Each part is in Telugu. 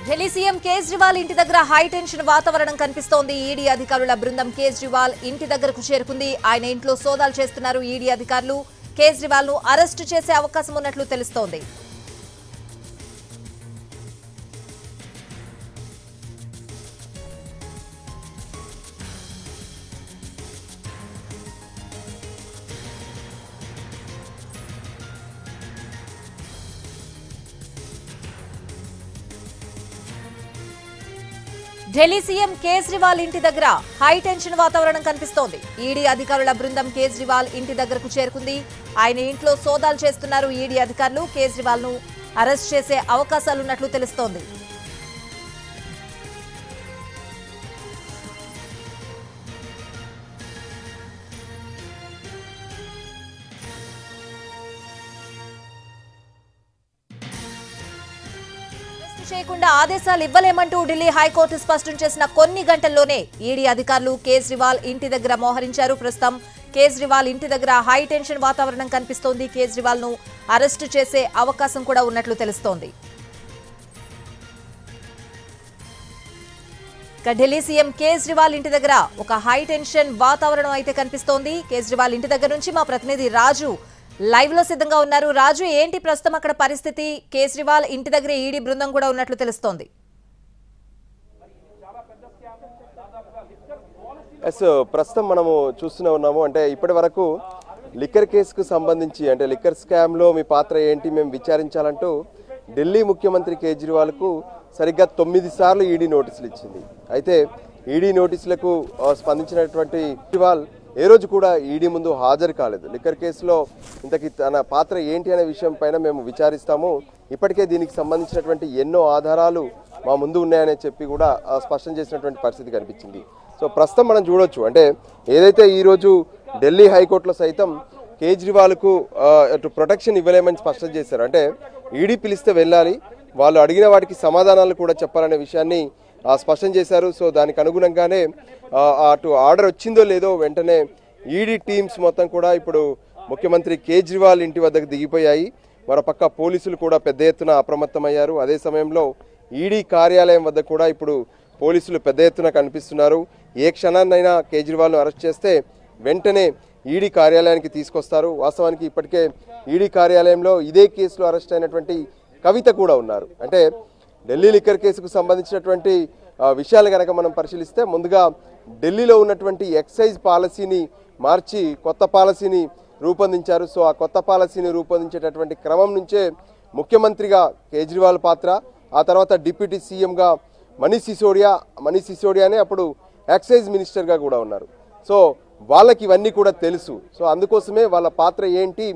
ఢిల్లీ సీఎం కేజ్రీవాల్ ఇంటి దగ్గర హై టెన్షన్ వాతావరణం కనిపిస్తోంది. ఈడీ అధికారుల బృందం కేజ్రీవాల్ ఇంటి దగ్గరకు చేరుకుంది. ఆయన ఇంట్లో సోదాలు చేస్తున్నారు ఈడీ అధికారులు. కేజ్రీవాల్ ను అరెస్టు చేసే అవకాశం ఉన్నట్లు తెలుస్తోంది. ఢిల్లీ సీఎం కేజ్రీవాల్ ఇంటి దగ్గర హై టెన్షన్ వాతావరణం కనిపిస్తోంది. ఈడీ అధికారుల బృందం కేజ్రీవాల్ ఇంటి దగ్గరకు చేరుకుంది. ఆయన ఇంట్లో సోదాలు చేస్తున్నారు ఈడీ అధికారులు. కేజ్రీవాల్ ను అరెస్ట్ చేసే అవకాశాలున్నట్లు తెలుస్తోంది. చేయకుండా ఆదేశాలు ఇవ్వలేమంటూ ఢిల్లీ హైకోర్టు స్పష్టం చేసిన కొన్ని గంటల్లోనే ఈడీ అధికారులు కేజ్రీవాల్ ఇంటి దగ్గర మోహరించారు. ప్రస్తుతం కేజ్రీవాల్ ఇంటి దగ్గర హై టెన్షన్ వాతావరణం కనిపిస్తోంది. కేజ్రీవాల్ ను అరెస్టు చేసే అవకాశం కూడా ఉన్నట్లు తెలుస్తోంది. ఢిల్లీ సీఎం కేజ్రీవాల్ ఇంటి దగ్గర ఒక హై టెన్షన్ వాతావరణం అయితే కనిపిస్తోంది. కేజ్రీవాల్ ఇంటి దగ్గర నుంచి మా ప్రతినిధి రాజు లైవ్ లో సిద్ధంగా ఉన్నారు. రాజు, ఏంటి ప్రస్తుతం అక్కడ పరిస్థితి? కేజ్రీవాల్ ఇంటి దగ్గర ఈడీ బృందం కూడా ఉన్నట్లు తెలుస్తోంది. ప్రస్తుతం మనము చూస్తూనే ఉన్నాము. అంటే ఇప్పటి వరకు లిక్కర్ కేసుకు సంబంధించి అంటే లిక్కర్ స్కామ్ లో మీ పాత్ర ఏంటి మేము విచారించాలంటూ ఢిల్లీ ముఖ్యమంత్రి కేజ్రీవాల్ కు సరిగ్గా 9 సార్లు ఈడీ నోటీసులు ఇచ్చింది. అయితే ఈడీ నోటీసులకు స్పందించినటువంటి కేజ్రీవాల్ ఏ రోజు కూడా ఈడీ ముందు హాజరు కాలేదు. లిక్కర్ కేసులో ఇంతకీ తన పాత్ర ఏంటి అనే విషయం పైన మేము విచారిస్తాము, ఇప్పటికే దీనికి సంబంధించినటువంటి ఎన్నో ఆధారాలు మా ముందు ఉన్నాయని చెప్పి కూడా స్పష్టం చేసినటువంటి పరిస్థితి కనిపించింది. సో ప్రస్తుతం మనం చూడొచ్చు, అంటే ఏదైతే ఈరోజు ఢిల్లీ హైకోర్టులో సైతం కేజ్రీవాల్కు ప్రొటెక్షన్ ఇవ్వలేమని స్పష్టం చేశారు. అంటే ఈడీ పిలిస్తే వెళ్ళాలి, వాళ్ళు అడిగిన వాటికి సమాధానాలు కూడా చెప్పాలనే విషయాన్ని స్పష్టం చేశారు. సో దానికి అనుగుణంగానే అటు ఆర్డర్ వచ్చిందో లేదో వెంటనే ఈడీ టీమ్స్ మొత్తం కూడా ఇప్పుడు ముఖ్యమంత్రి కేజ్రీవాల్ ఇంటి వద్దకు దిగిపోయాయి. మరోపక్క పోలీసులు కూడా పెద్ద ఎత్తున అప్రమత్తమయ్యారు. అదే సమయంలో ఈడీ కార్యాలయం వద్ద కూడా ఇప్పుడు పోలీసులు పెద్ద ఎత్తున కనిపిస్తున్నారు. ఏ క్షణాన్నైనా కేజ్రీవాల్ను అరెస్ట్ చేస్తే వెంటనే ఈడీ కార్యాలయానికి తీసుకొస్తారు. వాస్తవానికి ఇప్పటికే ఈడీ కార్యాలయంలో ఇదే కేసులో అరెస్ట్ అయినటువంటి కవిత కూడా ఉన్నారు. అంటే ఢిల్లీ లిక్కర్ కేసుకు సంబంధించినటువంటి విషయాలు కనుక మనం పరిశీలిస్తే ముందుగా ఢిల్లీలో ఉన్నటువంటి ఎక్సైజ్ పాలసీని మార్చి కొత్త పాలసీని రూపొందించారు. సో ఆ కొత్త పాలసీని రూపొందించేటటువంటి క్రమం నుంచే ముఖ్యమంత్రిగా కేజ్రీవాల్ పాత్ర, ఆ తర్వాత డిప్యూటీ సీఎంగా మనీష్ సిసోడియానే అప్పుడు ఎక్సైజ్ మినిస్టర్గా కూడా ఉన్నారు. సో వాళ్ళకి ఇవన్నీ కూడా తెలుసు. సో అందుకోసమే వాళ్ళ పాత్ర ఏంటి,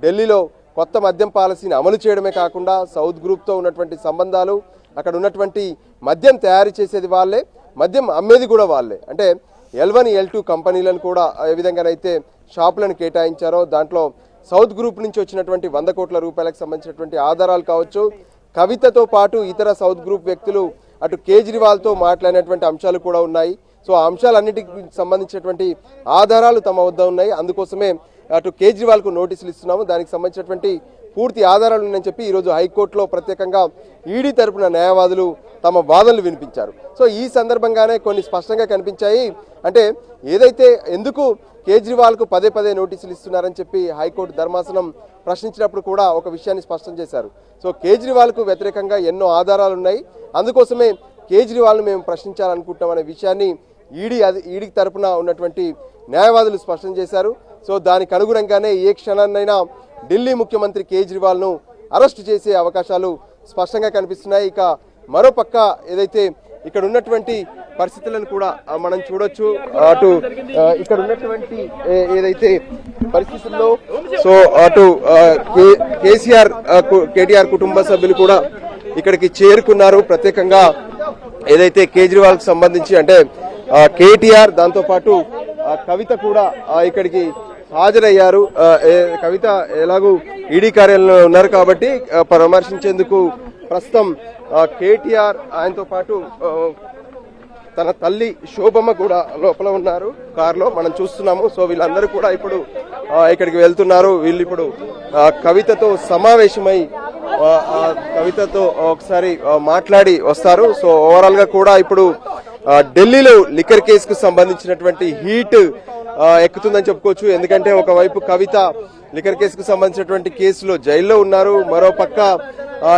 ఢిల్లీలో కొత్త మద్యం పాలసీని అమలు చేయడమే కాకుండా సౌత్ గ్రూప్తో ఉన్నటువంటి సంబంధాలు, అక్కడ ఉన్నటువంటి మద్యం తయారు చేసేది వాళ్ళే, మద్యం అమ్మేది కూడా వాళ్ళే. అంటే L1, L2 కంపెనీలను కూడా ఏ విధంగానైతే షాపులను కేటాయించారో దాంట్లో సౌత్ గ్రూప్ నుంచి వచ్చినటువంటి 100 కోట్ల రూపాయలకు సంబంధించినటువంటి ఆధారాలు కావచ్చు, కవితతో పాటు ఇతర సౌత్ గ్రూప్ వ్యక్తులు అటు కేజ్రీవాల్తో మాట్లాడినటువంటి అంశాలు కూడా ఉన్నాయి. సో ఆ అంశాలన్నిటికి సంబంధించినటువంటి ఆధారాలు తమ వద్ద ఉన్నాయి. అందుకోసమే అటు కేజ్రీవాల్కు నోటీసులు ఇస్తున్నాము. దానికి సంబంధించినటువంటి పూర్తి ఆధారాలు ఉన్నాయని చెప్పి ఈరోజు హైకోర్టులో ప్రత్యేకంగా ఈడీ తరపున న్యాయవాదులు తమ వాదనలు వినిపించారు. సో ఈ సందర్భంగానే కొన్ని స్పష్టంగా కనిపించాయి. అంటే ఏదైతే ఎందుకు కేజ్రీవాల్కు పదే నోటీసులు ఇస్తున్నారని చెప్పి హైకోర్టు ధర్మాసనం ప్రశ్నించినప్పుడు కూడా ఒక విషయాన్ని స్పష్టం చేశారు. సో కేజ్రీవాల్కు వ్యతిరేకంగా ఎన్నో ఆధారాలు ఉన్నాయి, అందుకోసమే కేజ్రీవాల్ను మేము ప్రశ్నించాలనుకుంటామనే విషయాన్ని ఈడీ తరపున ఉన్నటువంటి న్యాయవాదులు స్పష్టం చేశారు. సో దానికి అనుగుణంగానే ఏ క్షణాన్నైనా ఢిల్లీ ముఖ్యమంత్రి కేజ్రీవాల్ను అరెస్టు చేసే అవకాశాలు స్పష్టంగా కనిపిస్తున్నాయి. ఇక మరోపక్క ఏదైతే ఇక్కడ ఉన్నటువంటి పరిస్థితులను కూడా మనం చూడొచ్చు. అటు ఇక్కడ ఉన్నటువంటి ఏదైతే పరిస్థితుల్లో సో అటు కేటీఆర్ కుటుంబ సభ్యులు కూడా ఇక్కడికి చేరుకున్నారు. ప్రత్యేకంగా ఏదైతే కేజ్రీవాల్కి సంబంధించి అంటే కేటీఆర్ దాంతో పాటు కవిత కూడా ఇక్కడికి హాజరయ్యారు. కవిత ఎలాగూ ఈడీ కార్యాలయంలో ఉన్నారు కాబట్టి పరామర్శించేందుకు ప్రస్తుతం కేటీఆర్ ఆయనతో పాటు తన తల్లి శోభమ్మ కూడా లోపల ఉన్నారు కారులో మనం చూస్తున్నాము. సో వీళ్ళందరూ కూడా ఇప్పుడు ఇక్కడికి వెళ్తున్నారు. వీళ్ళు ఇప్పుడు కవితతో సమావేశమై కవితతో ఒకసారి మాట్లాడి వస్తారు. సో ఓవరాల్ గా కూడా ఇప్పుడు ఢిల్లీలో లిక్కర్ కేసుకు సంబంధించినటువంటి హీట్ ఎక్కుతుందని చెప్పుకోవచ్చు. ఎందుకంటే ఒకవైపు కవిత లిక్కర్ కేసుకు సంబంధించినటువంటి కేసులో జైల్లో ఉన్నారు, మరో పక్క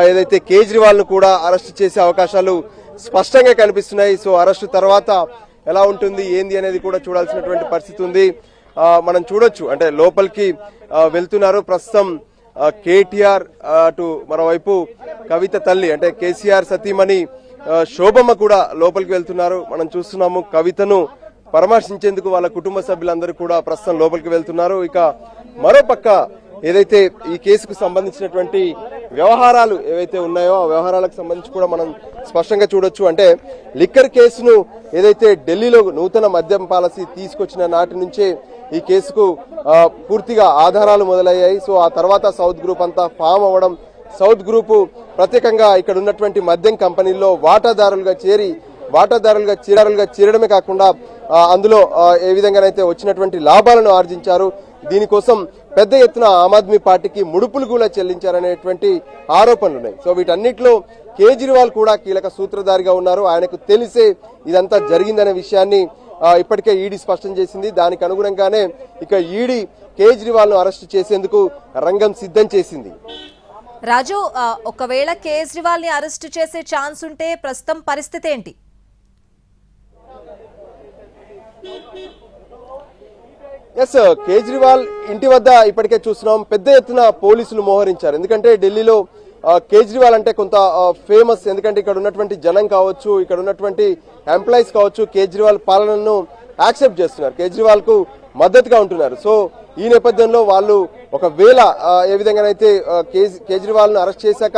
ఏదైతే కేజ్రీవాల్ ను కూడా అరెస్ట్ చేసే అవకాశాలు స్పష్టంగా కనిపిస్తున్నాయి. సో అరెస్టు తర్వాత ఎలా ఉంటుంది ఏంది అనేది కూడా చూడాల్సినటువంటి పరిస్థితి ఉంది. మనం చూడొచ్చు, అంటే లోపలికి వెళ్తున్నారు ప్రస్తుతం కేటీఆర్, అటు మరోవైపు కవిత తల్లి అంటే కేసీఆర్ సతీమణి శోభమ్మ కూడా లోపలికి వెళ్తున్నారు. మనం చూస్తున్నాము కవితను పరామర్శించేందుకు వాళ్ళ కుటుంబ సభ్యులందరూ కూడా ప్రస్తుతం లోపలికి వెళ్తున్నారు. ఇక మరోపక్క ఏదైతే ఈ కేసుకు సంబంధించినటువంటి వ్యవహారాలు ఏవైతే ఉన్నాయో ఆ వ్యవహారాలకు సంబంధించి కూడా మనం స్పష్టంగా చూడొచ్చు. అంటే లిక్కర్ కేసును ఏదైతే ఢిల్లీలో నూతన మద్యం పాలసీ తీసుకొచ్చిన నాటి నుంచే ఈ కేసుకు పూర్తిగా ఆధారాలు మొదలయ్యాయి. సో ఆ తర్వాత సౌత్ గ్రూప్ అంతా ఫామ్ అవ్వడం, సౌత్ గ్రూపు ప్రత్యేకంగా ఇక్కడ ఉన్నటువంటి మద్యం కంపెనీల్లో వాటాదారులుగా చేరడమే కాకుండా అందులో ఏ విధంగానైతే వచ్చినటువంటి లాభాలను ఆర్జించారు, దీనికోసం పెద్ద ఎత్తున ఆమ్ ఆద్మీ పార్టీకి ముడుపులు కూడా చెల్లించారనేటువంటి ఆరోపణలు ఉన్నాయి. సో వీటన్నిటిలో కేజ్రీవాల్ కూడా కీలక సూత్రధారిగా ఉన్నారు. ఆయనకు తెలిసే ఇదంతా జరిగిందనే విషయాన్ని ఇప్పటికే ఈడీ స్పష్టం చేసింది. దానికి అనుగుణంగానే ఇక ఈడీ కేజ్రీవాల్ ను అరెస్ట్ చేసేందుకు రంగం సిద్ధం చేసింది. రాజు, ఒకవేళ కేజ్రీవాల్ ని అరెస్ట్ చేసే ఛాన్స్ ఉంటే ప్రస్తుతం పరిస్థితి ఏంటి? ఎస్, కేజ్రీవాల్ ఇంటి వద్ద ఇప్పటికే చూస్తున్నాం పెద్ద ఎత్తున పోలీసులు మోహరించారు. ఎందుకంటే ఢిల్లీలో కేజ్రీవాల్ అంటే కొంత ఫేమస్. ఎందుకంటే ఇక్కడ ఉన్నటువంటి జనం కావచ్చు, ఇక్కడ ఉన్నటువంటి ఎంప్లాయీస్ కావచ్చు కేజ్రీవాల్ పాలనను యాక్సెప్ట్ చేస్తున్నారు, కేజ్రీవాల్ కు మద్దతుగా ఉంటున్నారు. సో ఈ నేపథ్యంలో వాళ్ళు ఒకవేళ ఏ విధంగానైతే కేజ్రీవాల్ ను అరెస్ట్ చేశాక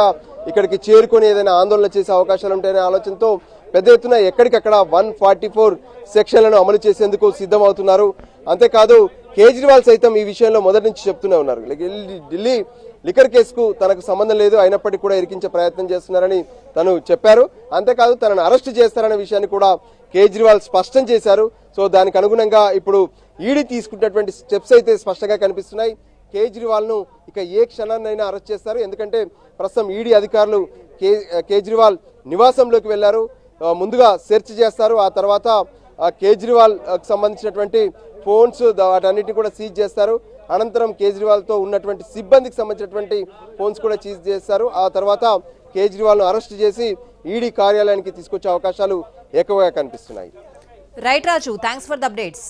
ఇక్కడికి చేరుకొని ఏదైనా ఆందోళన చేసే అవకాశాలు ఉంటాయనే ఆలోచనతో పెద్ద ఎత్తున ఎక్కడికక్కడ 144 సెక్షన్లను అమలు చేసేందుకు సిద్ధమవుతున్నారు. అంతేకాదు కేజ్రీవాల్ సైతం ఈ విషయంలో మొదటి నుంచి చెప్తూనే ఉన్నారు, ఢిల్లీ లిక్కర్ కేసుకు తనకు సంబంధం లేదు, అయినప్పటికీ కూడా ఇరికించే ప్రయత్నం చేస్తున్నారని తను చెప్పారు. అంతేకాదు తనను అరెస్ట్ చేస్తారనే విషయాన్ని కూడా కేజ్రీవాల్ స్పష్టం చేశారు. సో దానికి అనుగుణంగా ఇప్పుడు ఈడీ తీసుకున్నటువంటి స్టెప్స్ అయితే స్పష్టంగా కనిపిస్తున్నాయి. కేజ్రీవాల్ ను ఇక ఏ క్షణాన్నైనా అరెస్ట్ చేస్తారు. ఎందుకంటే ప్రస్తుతం ఈడీ అధికారులు కేజ్రీవాల్ నివాసంలోకి వెళ్లారు. ముందుగా సెర్చ్ చేస్తారు, ఆ తర్వాత కేజ్రీవాల్ సంబంధించినటువంటి ఫోన్స్ వాటన్నిటిని కూడా సీజ్ చేస్తారు. అనంతరం కేజ్రీవాల్ తో ఉన్నటువంటి సిబ్బందికి సంబంధించినటువంటి ఫోన్స్ కూడా సీజ్ చేస్తారు. ఆ తర్వాత కేజ్రీవాల్ ను అరెస్ట్ చేసి ఈడీ కార్యాలయానికి తీసుకొచ్చే అవకాశాలు ఎక్కువగా కనిపిస్తున్నాయి. Right Raju, thanks for the updates.